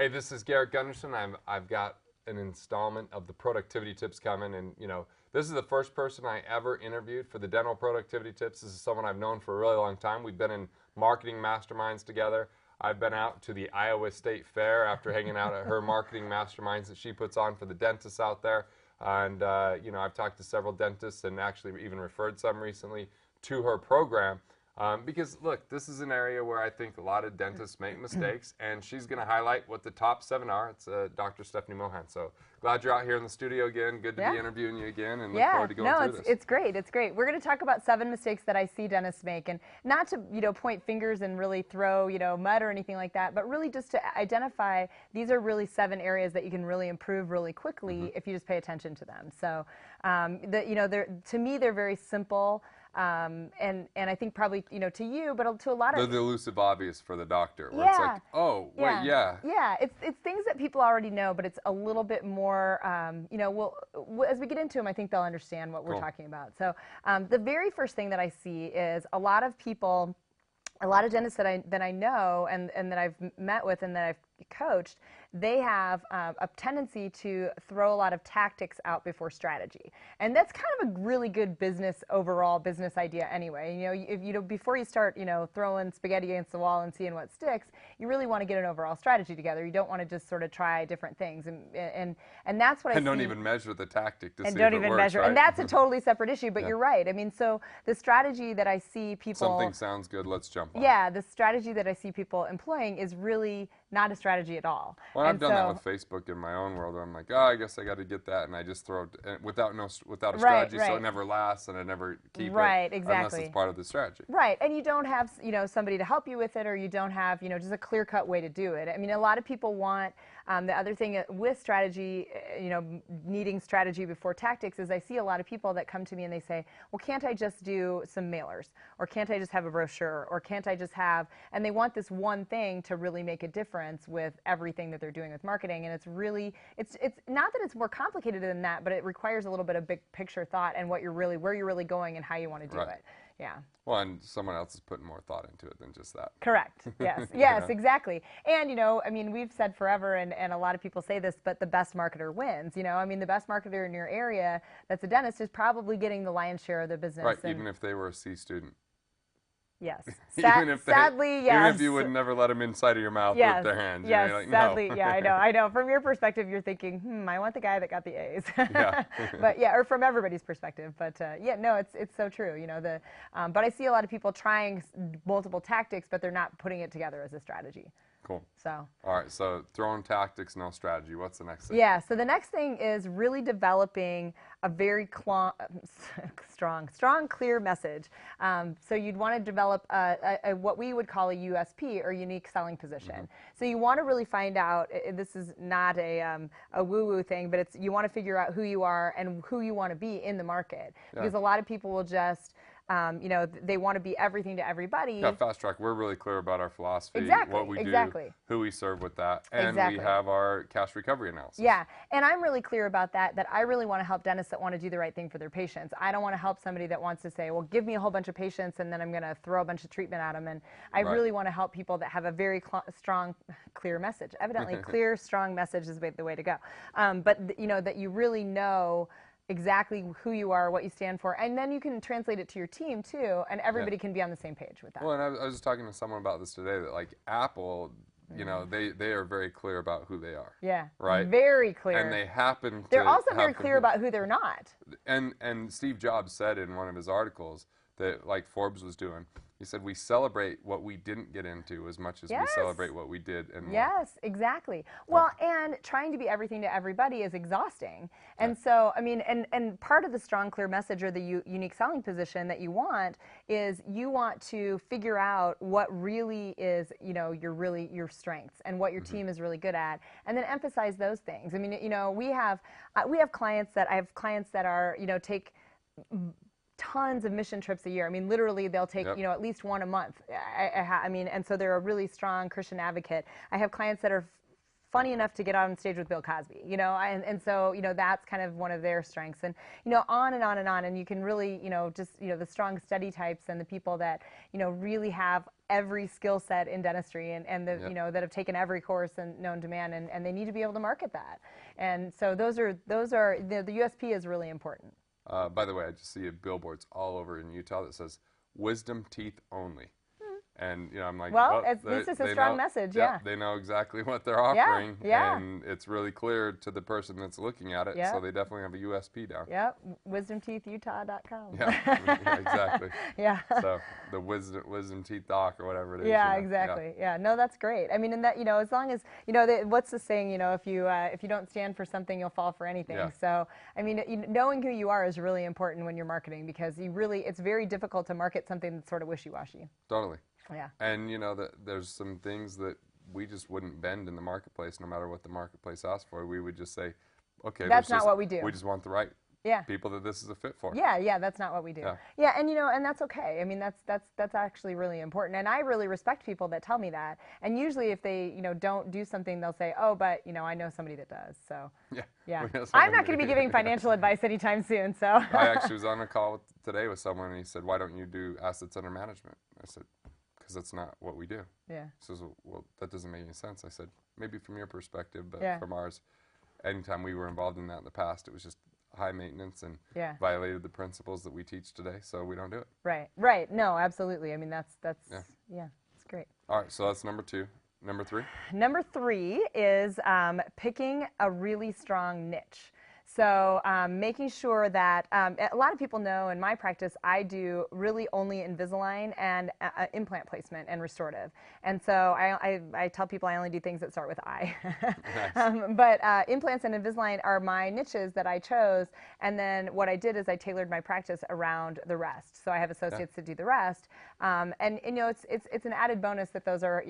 Hey, this is Garrett Gunderson. I've got an installment of the productivity tips coming, and this is the first person I ever interviewed for the dental productivity tips. This is someone I've known for a really long time. We've been in marketing masterminds together. I've been out to the Iowa State Fair after hanging out at her marketing masterminds that she puts on for the dentists out there. And I've talked to several dentists and actually even referred some recently to her program. Because, look, this is an area where I think a lot of dentists make mistakes, and she's going to highlight what the top 7 are. It's Dr. Steffany Mohan. So glad you're out here in the studio again. Good to be interviewing you again, and look forward to going through this. It's great. It's great. We're going to talk about 7 mistakes that I see dentists make, and not to point fingers and really throw mud or anything like that, but really just to identify these are really 7 areas that you can really improve really quickly if you just pay attention to them. So to me they're very simple. And I think probably to you, but to a lot of they're the elusive obvious for the doctor. Where it's like, oh wait, yeah, it's things that people already know, but it's a little bit more. As we get into them, I think they'll understand what we're talking about. So the very first thing that I see is a lot of people. A lot of dentists that I know and that I've met with and that I've coached, they have a tendency to throw a lot of tactics out before strategy, and that's kind of a really good overall business idea anyway. If before you start throwing spaghetti against the wall and seeing what sticks, you really want to get an overall strategy together. You don't want to just sort of try different things, and that's what I see. And don't even measure the tactic to see if it works. And don't even measure, right? and that's a totally separate issue. But you're right. I mean, so the strategy that I see people something sounds good. Let's jump on. Yeah, the strategy that I see people employing is really not a strategy at all. Well, I've done that with Facebook in my own world. Where I'm like, oh, I guess I got to get that, and I just throw it without a strategy, so it never lasts, and I never keep it unless it's part of the strategy. Right, and you don't have somebody to help you with it, or you don't have just a clear-cut way to do it. I mean, a lot of people want the other thing with strategy, needing strategy before tactics, is I see a lot of people that come to me and they say, well, can't I just do some mailers, or can't I just have a brochure, or can't I just have, and they want this one thing to really make a difference with everything that they're doing with marketing. And it's really, it's not that it's more complicated than that, but it requires a little bit of big picture thought and where you're really going and how you want to do it. Yeah. Well, and someone else is putting more thought into it than just that. Correct. Yes. Yes, exactly. And, I mean, we've said forever, and a lot of people say this, but the best marketer wins. I mean, the best marketer in your area that's a dentist is probably getting the lion's share of the business. Right, even if they were a C student. Yes. Sadly, yes. Even if you would never let them inside of your mouth with their hands. Yes, like, sadly, no. Yeah, I know. From your perspective, you're thinking, I want the guy that got the A's. Yeah. But yeah, or from everybody's perspective. But yeah, no, it's so true. But I see a lot of people trying multiple tactics, but they're not putting it together as a strategy. Cool. So. All right, so throwing tactics, no strategy. What's the next thing? Yeah, so the next thing is really developing a very strong, clear message. So you'd want to develop what we would call a USP, or unique selling position. So you want to really find out, this is not a woo-woo thing, but you want to figure out who you are and who you want to be in the market. Because a lot of people will just, they want to be everything to everybody. Yeah, Fast Track, we're really clear about our philosophy, what we do, who we serve with that, and we have our cash recovery analysis. Yeah, and I'm really clear about that I really want to help dentists that want to do the right thing for their patients. I don't want to help somebody that wants to say, well, give me a whole bunch of patients and then I'm going to throw a bunch of treatment at them. And I really want to help people that have a very strong, clear message. Evidently, clear, strong message is the way to go. But that you really know exactly who you are, what you stand for, and then you can translate it to your team too, and everybody can be on the same page with that. Well, and I was just talking to someone about this today, that like Apple, they are very clear about who they are. Yeah. Right? Very clear. And they happen to They're also very clear about who they're not. And Steve Jobs said in one of his articles that, like Forbes was doing, he said, we celebrate what we didn't get into as much as we celebrate what we did and more. Yes, exactly. Well, and trying to be everything to everybody is exhausting. And so, I mean, and part of the strong, clear message, or the unique selling position that you want, is you want to figure out what really is, your strengths and what your team is really good at, and then emphasize those things. I mean, we have clients that are, take tons of mission trips a year. I mean, literally, they'll take at least one a month. I mean, and so they're a really strong Christian advocate. I have clients that are funny enough to get on stage with Bill Cosby, and so that's kind of one of their strengths, and on and on and on, and you can really just the strong, steady types and the people that really have every skill set in dentistry and the, Yep. that have taken every course and known demand, and they need to be able to market that. And so those are the USP is really important. By the way, I just see billboards all over in Utah that says "Wisdom Teeth Only," and I'm like, Well, oh, at least it's a they strong know, message, yep, yeah. they know exactly what they're offering, yeah. and it's really clear to the person that's looking at it. Yep. So they definitely have a USP down. Yep, wisdomteethutah.com. Yeah, yeah, exactly. Yeah. So the wisdom teeth doc or whatever it is. Yeah, exactly. Yeah, no, that's great. I mean, and that as long as what's the saying? If you don't stand for something, you'll fall for anything. Yeah. So, I mean, knowing who you are is really important when you're marketing, because it's very difficult to market something that's sort of wishy-washy. Totally. Yeah. And there's some things that we just wouldn't bend in the marketplace, no matter what the marketplace asked for. We would just say, okay, that's not what we do. We just want the right people that this is a fit for. Yeah, that's not what we do. Yeah, and that's okay. I mean, that's actually really important. And I really respect people that tell me that. And usually if they, don't do something, they'll say, "Oh, but, I know somebody that does." So, yeah. I'm not going to be giving financial advice anytime soon, so. I actually was on a call today with someone, and he said, "Why don't you do assets under management?" I said, "Because that's not what we do." Yeah. He says, "Well, that doesn't make any sense." I said, "Maybe from your perspective, but from ours, anytime we were involved in that in the past, it was just high maintenance and violated the principles that we teach today, so we don't do it." Right. No, absolutely. I mean, that's it's great. All right, so that's number 2. Number 3? Number 3 is picking a really strong niche. So making sure that a lot of people know in my practice, I do really only Invisalign and implant placement and restorative. And so I tell people I only do things that start with I. Nice. But implants and Invisalign are my niches that I chose. And then what I did is I tailored my practice around the rest. So I have associates that do the rest. And it's an added bonus that those are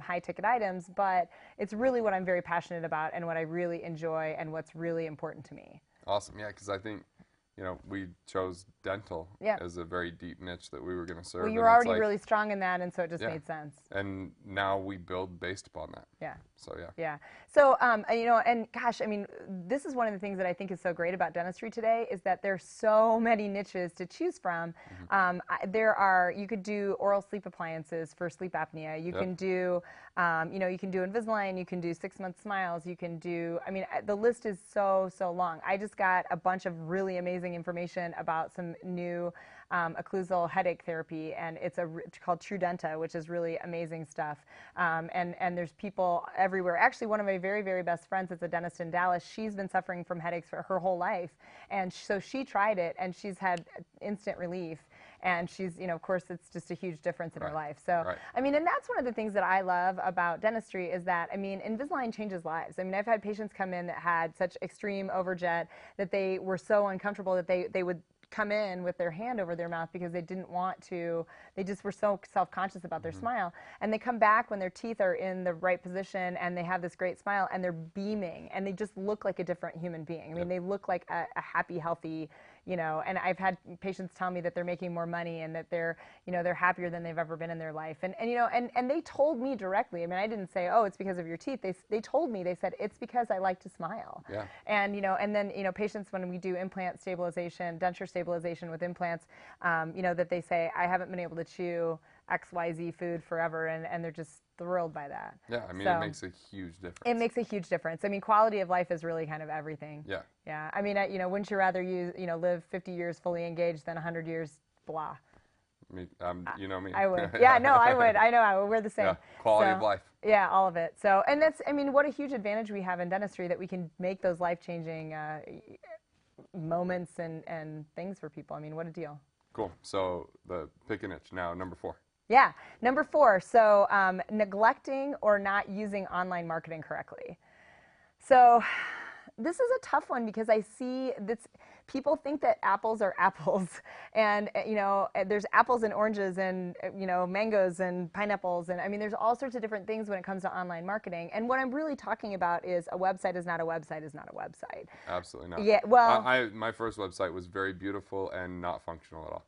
high ticket items, but it's really what I'm very passionate about and what I really enjoy and what's really important to me. Awesome. Yeah, because I think, we chose dental as a very deep niche that we were going to serve. Well, you were already really strong in that, and so it just made sense. And now we build based upon that. Yeah. So, yeah. Yeah. So, and gosh, I mean, this is one of the things that I think is so great about dentistry today is that there's so many niches to choose from. You could do oral sleep appliances for sleep apnea. You can do, you can do Invisalign, you can do 6-month smiles, you can do, the list is so long. I just got a bunch of really amazing information about some new occlusal headache therapy, and it's called Trudenta, which is really amazing stuff. And there's people everywhere. Actually, one of my very, very best friends is a dentist in Dallas. She's been suffering from headaches for her whole life, and so she tried it, and she's had instant relief. And she's, of course, it's just a huge difference in her life. So, and that's one of the things that I love about dentistry is that, Invisalign changes lives. I've had patients come in that had such extreme overjet that they were so uncomfortable that they would come in with their hand over their mouth because they didn't want to, they just were so self-conscious about their smile. And they come back when their teeth are in the right position and they have this great smile and they're beaming and they just look like a different human being. They look like a happy, healthy, and I've had patients tell me that they're making more money and that they're happier than they've ever been in their life. And they told me directly, I didn't say, "Oh, it's because of your teeth." They told me, they said, "It's because I like to smile." Yeah. And, and then, patients, when we do implant stabilization, denture stabilization with implants, that they say, "I haven't been able to chew XYZ food forever," and they're just thrilled by that. Yeah, it makes a huge difference. It makes a huge difference. Quality of life is really kind of everything. Yeah. Yeah. Wouldn't you rather live 50 years fully engaged than 100 years blah? You know me. I would. Yeah, no, I would. I know. We're the same. Yeah, quality of life. Yeah, all of it. So, and that's, what a huge advantage we have in dentistry that we can make those life-changing moments and things for people. What a deal. Cool. So the pick a niche now, number 4. Yeah. Number 4, so neglecting or not using online marketing correctly. So this is a tough one because I see this, people think that apples are apples and, there's apples and oranges and, mangoes and pineapples. And there's all sorts of different things when it comes to online marketing. And what I'm really talking about is a website is not a website is not a website. Absolutely not. Yeah, well. My first website was very beautiful and not functional at all.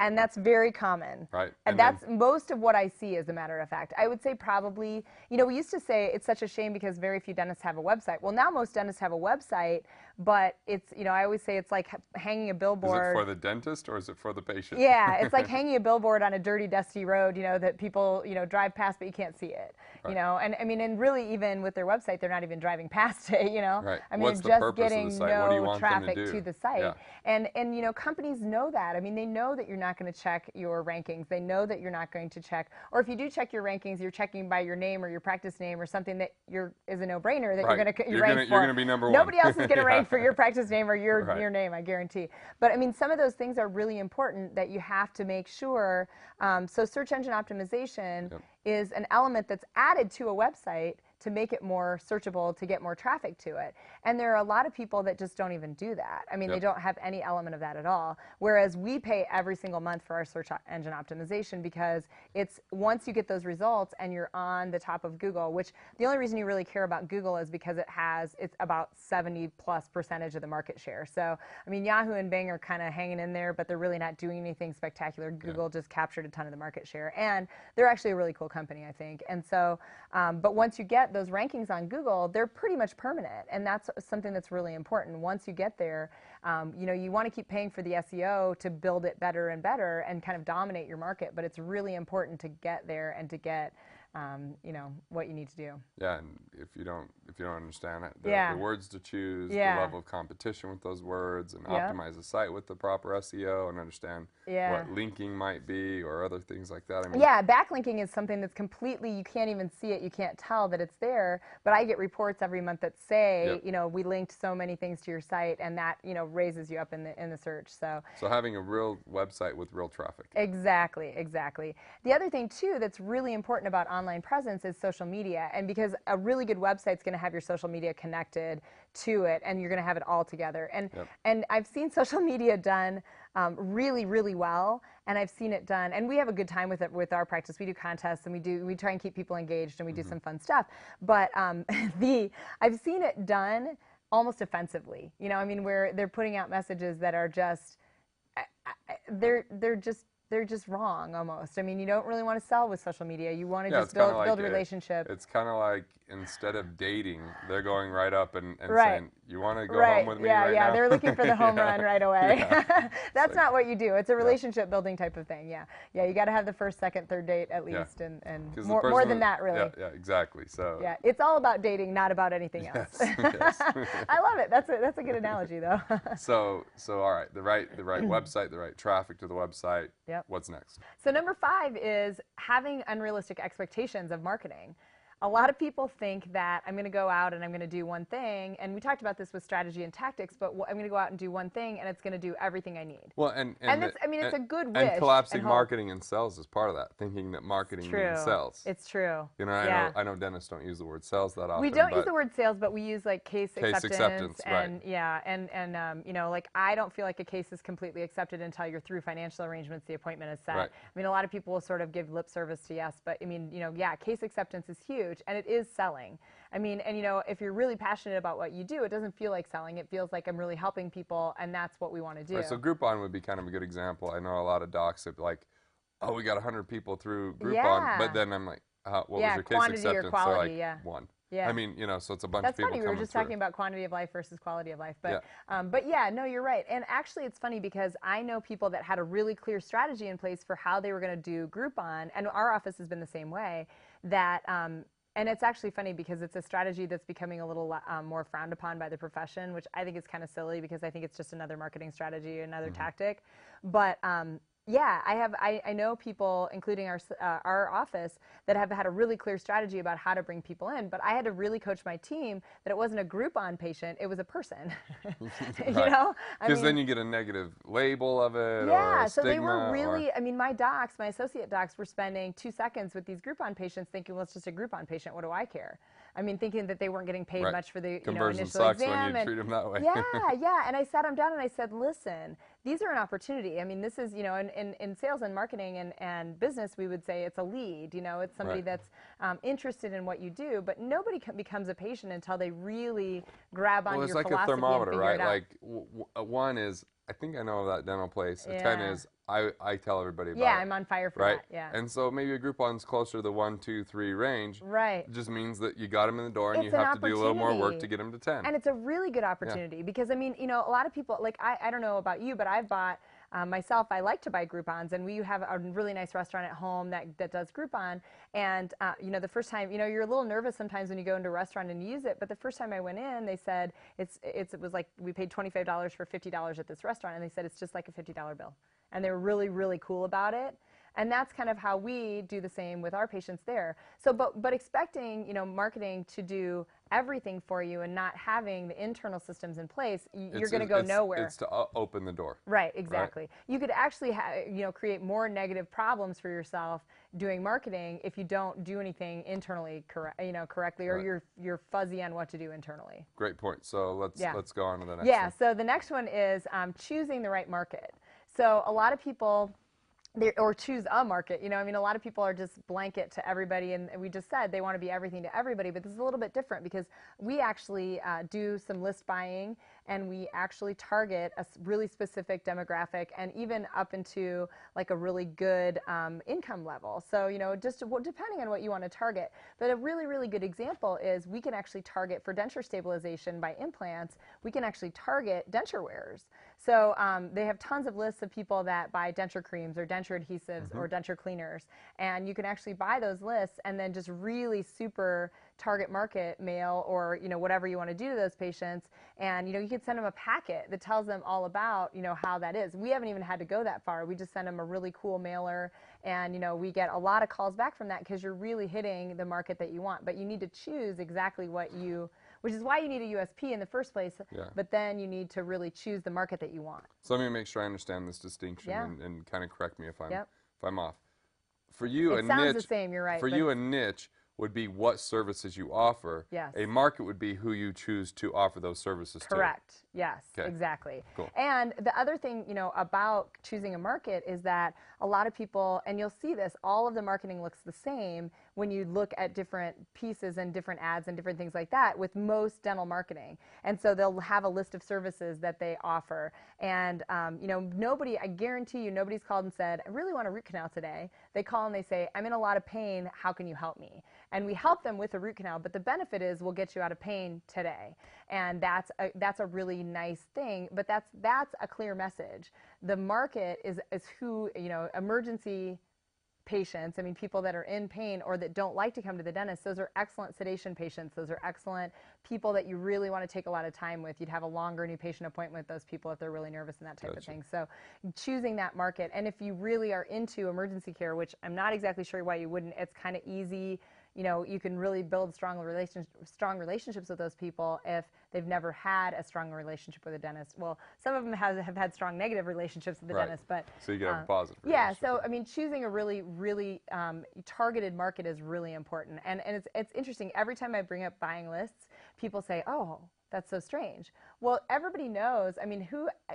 And that's very common. Right. And that's most of what I see, as a matter of fact. I would say probably, we used to say it's such a shame because very few dentists have a website. Well, now most dentists have a website, but it's, I always say it's like hanging a Is billboard. it for the dentist or is it for the patient? Yeah, it's like hanging a billboard on a dirty, dusty road, that people, drive past, but you can't see it, Right. And I mean, and really even with their website, they're not even driving past it, Right. I mean, What's the they're just purpose of the getting site? What do you no want them to traffic do? to the site. Yeah. And companies know that. I mean, they know that you're not going to check your rankings. They know that you're not going to check, or if you do check your rankings, you're checking by your name or your practice name or something that is a no-brainer that Right. you're going to You're rank gonna, for. you're going to be number one. Nobody else is going to Yeah. rank for your practice name or your Right. name, I guarantee. But I mean, some of those things are really important that you have to make sure. So search engine optimization is an element that's added to a website to make it more searchable, to get more traffic to it. And there are a lot of people that just don't even do that. I mean, they don't have any element of that at all. Whereas we pay every single month for our search engine optimization, because it's once you get those results and you're on the top of Google, which the only reason you really care about Google is because it's about 70+% of the market share. So, I mean, Yahoo and Bing are kind of hanging in there, but they're really not doing anything spectacular. Google just captured a ton of the market share. And they're actually a really cool company, I think. And so, but once you get those rankings on Google, they're pretty much permanent, and that's something that's really important. Once you get there, you want to keep paying for the SEO to build it better and better and kind of dominate your market, but it's really important to get there and to get what you need to do. Yeah, and if you don't understand it, the words to choose, the level of competition with those words, and optimize the site with the proper SEO, and understand what linking might be or other things like that. I mean, backlinking is something that's completely, you can't even see it, you can't tell that it's there, but I get reports every month that say, we linked so many things to your site, and that, raises you up in the search. So having a real website with real traffic. Exactly. The other thing too that's really important about online presence is social media, and because a really good website's going to have your social media connected to it, and you're going to have it all together. And I've seen social media done really, really well, and I've seen it done, and we have a good time with it with our practice. We do contests, and we try and keep people engaged, and we do some fun stuff. But I've seen it done almost offensively. I mean, where they're putting out messages that are just they're just wrong almost. I mean, you don't really want to sell with social media. You want to just build a relationship. It's kind of like instead of dating, they're going right up and saying, you want to go home with me right now? Yeah, they're looking for the home run right away. That's not what you do. It's a relationship building type of thing, Yeah, you got to have the first, second, third date at least, and more than that, really. Yeah, exactly. So yeah, it's all about dating, not about anything else. Yes. I love it. That's a good analogy, though. So all right, the right website, the right traffic to the website. Yep. What's next? So number 5 is having unrealistic expectations of marketing. A lot of people think that I'm going to go out and I'm going to do one thing, and we talked about this with strategy and tactics, but I'm going to go out and do one thing, and it's going to do everything I need. Well, and it's a good wish. And collapsing marketing and sales is part of that, thinking that marketing means sales. It's true. I know dentists don't use the word sales that often. We don't use the word sales, but we use like case acceptance, and right. Like I don't feel like a case is completely accepted until you're through financial arrangements, the appointment is set. Right. I mean, a lot of people will sort of give lip service to yes, but I mean, case acceptance is huge. And it is selling. I mean, and if you're really passionate about what you do, it doesn't feel like selling. It feels like I'm really helping people, and that's what we want to do. Right, so Groupon would be kind of a good example. I know a lot of docs that like, oh, we got 100 people through Groupon, but then I'm like, what was your case acceptance? Or quality, They're like, 1. Yeah. I mean, so it's a bunch That's of people funny. We were just talking about quantity of life versus quality of life. But no, you're right. And actually, it's funny because I know people that had a really clear strategy in place for how they were going to do Groupon, and our office has been the same way. And it's actually funny because it's a strategy that's becoming a little more frowned upon by the profession, which I think is kind of silly because I think it's just another marketing strategy, another tactic. But I know people, including our office, that have had a really clear strategy about how to bring people in. But I had to really coach my team that it wasn't a Groupon patient; it was a person. Because then you get a negative label of it. Or a so stigma, they were really. I mean, my associate docs, were spending 2 seconds with these Groupon patients, thinking, "Well, it's just a Groupon patient. What do I care?" I mean, thinking that they weren't getting paid much for the conversion initial sucks exam. when you treat them that way. And I sat them down and I said, "Listen, these are an opportunity. I mean, this is, in sales and marketing and business, we would say it's a lead. It's somebody that's interested in what you do. But nobody becomes a patient until they really grab onto your philosophy like a thermometer, and figure right? it out. Like one is I think I know that dental place. A 10 Yeah. is I tell everybody about Yeah, it. I'm on fire for Right? that. Yeah. And so maybe a Groupon's closer to the 1, 2, 3 range. Right. It just means that you got them in the door and you It's an have to do a little more work to opportunity. get them to 10. And it's a really good Yeah. opportunity because, I mean, you know, a lot of people, like, I don't know about you, but I've bought, myself, I like to buy Groupons, and we have a really nice restaurant at home that does Groupon. And, you know, the first time, you know, you're a little nervous sometimes when you go into a restaurant and use it, but the first time I went in, they said, it was like, we paid $25 for $50 at this restaurant, and they said, it's just like a $50 bill. And they were really, really cool about it. And that's kind of how we do the same with our patients there. So, but expecting, you know, marketing to do everything for you and not having the internal systems in place, you're going to go nowhere. It's to open the door. Right, exactly. Right? You could actually, you know, create more negative problems for yourself doing marketing if you don't do anything internally correctly, or Right. you're fuzzy on what to do internally. Great point. So let's go on to the next Yeah. one. So the next one is choosing the right market. So a lot of people, or choose a market. You know, I mean, a lot of people are just blanket to everybody, and we just said they want to be everything to everybody, but this is a little bit different because we actually do some list buying, and we actually target a really specific demographic, and even up into like a really good income level. So, you know, just depending on what you want to target. But a really, really good example is we can actually target for denture stabilization by implants, we can actually target denture wearers. So they have tons of lists of people that buy denture creams or denture adhesives or denture cleaners, and you can actually buy those lists and then just really super target market mail, or, you know, whatever you want to do to those patients. And, you know, you could send them a packet that tells them all about, you know, how that is. We haven't even had to go that far. We just send them a really cool mailer, and, you know, we get a lot of calls back from that because you're really hitting the market that you want. But you need to choose exactly what you, which is why you need a USP in the first place. Yeah. But then you need to really choose the market that you want. So let me make sure I understand this distinction, Yeah. and kind of correct me if I'm Yep. if I'm off. For you, It a sounds niche. the same, you're right. For but you, a niche would be what services you offer. Yes. A market would be who you choose to offer those services to. Correct. Yes, Okay. exactly. Cool. And the other thing, you know, about choosing a market is that a lot of people, and you'll see this, all of the marketing looks the same when you look at different pieces and different ads and different things like that with most dental marketing. And so they'll have a list of services that they offer. And, you know, nobody, I guarantee you, nobody's called and said, I really want a root canal today. They call and they say, I'm in a lot of pain. How can you help me? And we help them with a root canal, but the benefit is we'll get you out of pain today. And that's a really nice thing, but that's a clear message. The market is who, you know, emergency patients, I mean, people that are in pain or that don't like to come to the dentist, those are excellent sedation patients. Those are excellent people that you really want to take a lot of time with. You'd have a longer new patient appointment with those people if they're really nervous and that type of thing. So choosing that market. And if you really are into emergency care, which I'm not exactly sure why you wouldn't, it's kind of easy. You know, you can really build strong relationships with those people if they've never had a strong relationship with a dentist. Well, some of them have had strong negative relationships with the Right. dentist, but So you can have a positive yeah. relationship. So I mean, choosing a really, really targeted market is really important. And it's interesting. Every time I bring up buying lists, people say, "Oh, that's so strange." Well, everybody knows. I mean,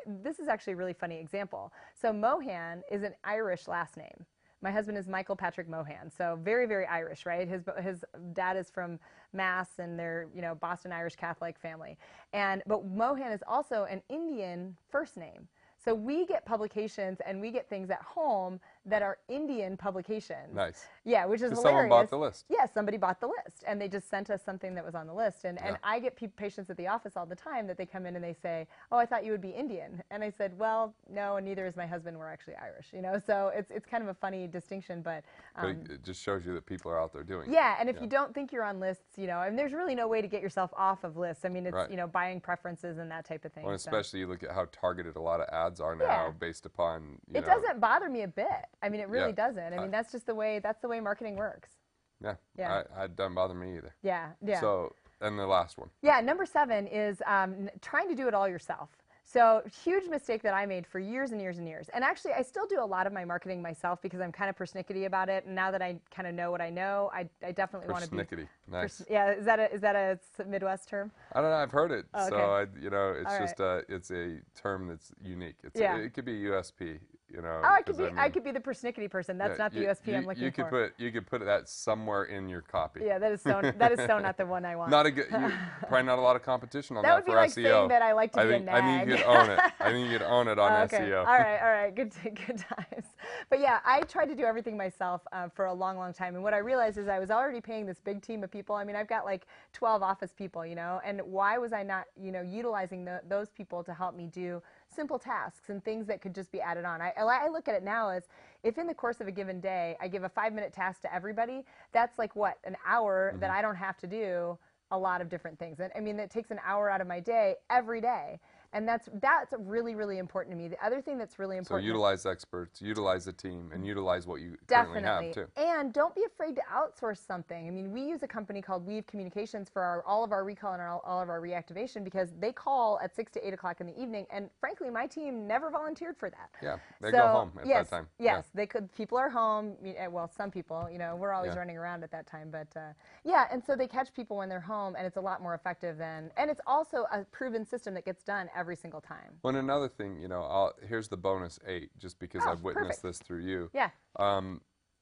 this is actually a really funny example. So Mohan is an Irish last name. My husband is Michael Patrick Mohan, so very, very Irish, right? His dad is from Mass, and they're, you know, Boston Irish Catholic family. But Mohan is also an Indian first name. So we get publications and we get things at home that are Indian publications. Nice. Yeah, which is hilarious. Someone bought the list. Yeah, somebody bought the list, and they just sent us something that was on the list. And I get patients at the office all the time that they come in and they say, "Oh, I thought you would be Indian." And I said, "Well, no, and neither is my husband. We're actually Irish." You know, so it's kind of a funny distinction, but it just shows you that people are out there doing it. yeah, and if you don't think you're on lists, you know, and there's really no way to get yourself off of lists. I mean, it's you know, buying preferences and that type of thing. Well, especially you look at how targeted a lot of ads are now, Yeah. based upon it doesn't bother me a bit. I mean, it really doesn't. I mean, that's the way marketing works. Yeah. Yeah. It doesn't bother me either. Yeah, yeah. So, and the last one. Yeah, number 7 is trying to do it all yourself. So huge mistake that I made for years and years and years. And actually, I still do a lot of my marketing myself because I'm kind of persnickety about it. And now that I kind of know what I know, I definitely want to be. Persnickety. Nice. Yeah, is that a Midwest term? I don't know. I've heard it. Oh, okay. So, you know, it's All just it's a term that's unique. Yeah. It could be USP. you know. Oh, I 'Cause could be the persnickety person. That's yeah, not the USP I'm looking for. You could put that somewhere in your copy. Yeah, that is so not the one I want. Not a good, probably not a lot of competition on That that would for be like SEO. saying that I like to be a I think nag. you could own it. I think you could own it on Okay. SEO. All right. Good times. But yeah, I tried to do everything myself for a long, long time. And what I realized is I was already paying this big team of people. I mean, I've got like 12 office people, you know, and why was I not, you know, utilizing those people to help me do simple tasks and things that could just be added on. I look at it now as if in the course of a given day, I give a 5-minute task to everybody, that's like what, an hour that I don't have to do a lot of different things. And I mean, it takes an hour out of my day every day. And that's really, really important to me. The other thing that's really So important. utilize experts, utilize the team, and utilize what you Definitely. currently have too. And don't be afraid to outsource something. I mean, we use a company called Weave Communications for all of our recall and all of our reactivation because they call at 6 to 8 o'clock in the evening. And frankly, my team never volunteered for that. Yeah, they go home at that time. Yes, they could. People are home. Well, some people, you know, we're always running around at that time. But yeah, and so they catch people when they're home, and it's a lot more effective than. And it's also a proven system that gets done every single time. Well, and another thing, you know, here's the bonus 8, just because I've witnessed this through you. Yeah.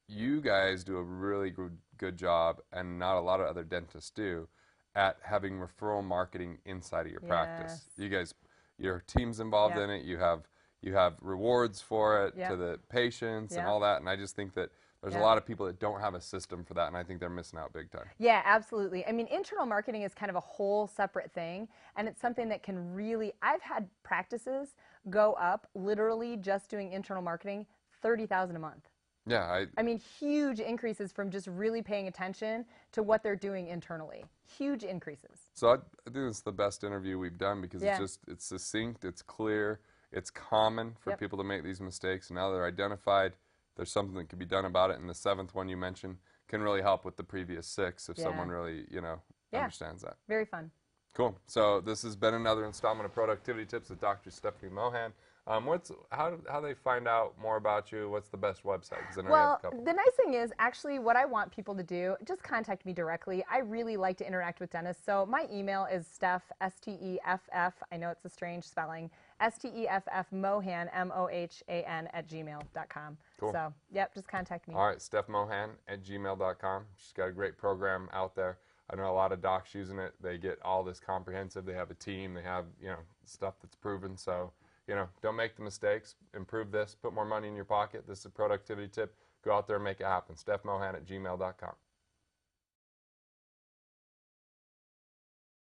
You guys do a really good job, and not a lot of other dentists do, at having referral marketing inside of your practice. You guys, your team's involved in it. You have rewards for it to the patients and all that. And I just think that there's a lot of people that don't have a system for that, and I think they're missing out big time. Yeah, absolutely. I mean, internal marketing is kind of a whole separate thing, and it's something that can really, I've had practices go up literally just doing internal marketing, $30,000 a month. Yeah, I mean, huge increases from just really paying attention to what they're doing internally. Huge increases. So I think it's the best interview we've done because it's succinct, it's clear, it's common for people to make these mistakes. Now they're identified. There's something that can be done about it, and the 7th one you mentioned can really help with the previous 6 if someone really, you know, understands that. Very fun. Cool. So this has been another installment of Productivity Tips with Dr. Steffany Mohan. How they find out more about you? What's the best website? Well, the nice thing is, actually, what I want people to do, just contact me directly. I really like to interact with dentists. So my email is Steff, S-T-E-F-F, I know it's a strange spelling, S-T-E-F-F Mohan, M-O-H-A-N @gmail.com. Cool. So, yep, just contact me. All right, Steffmohan @gmail.com. She's got a great program out there. I know a lot of docs using it. They get all this comprehensive. They have a team. They have, you know, stuff that's proven. So, you know, don't make the mistakes. Improve this. Put more money in your pocket. This is a productivity tip. Go out there and make it happen. Steffmohan @gmail.com.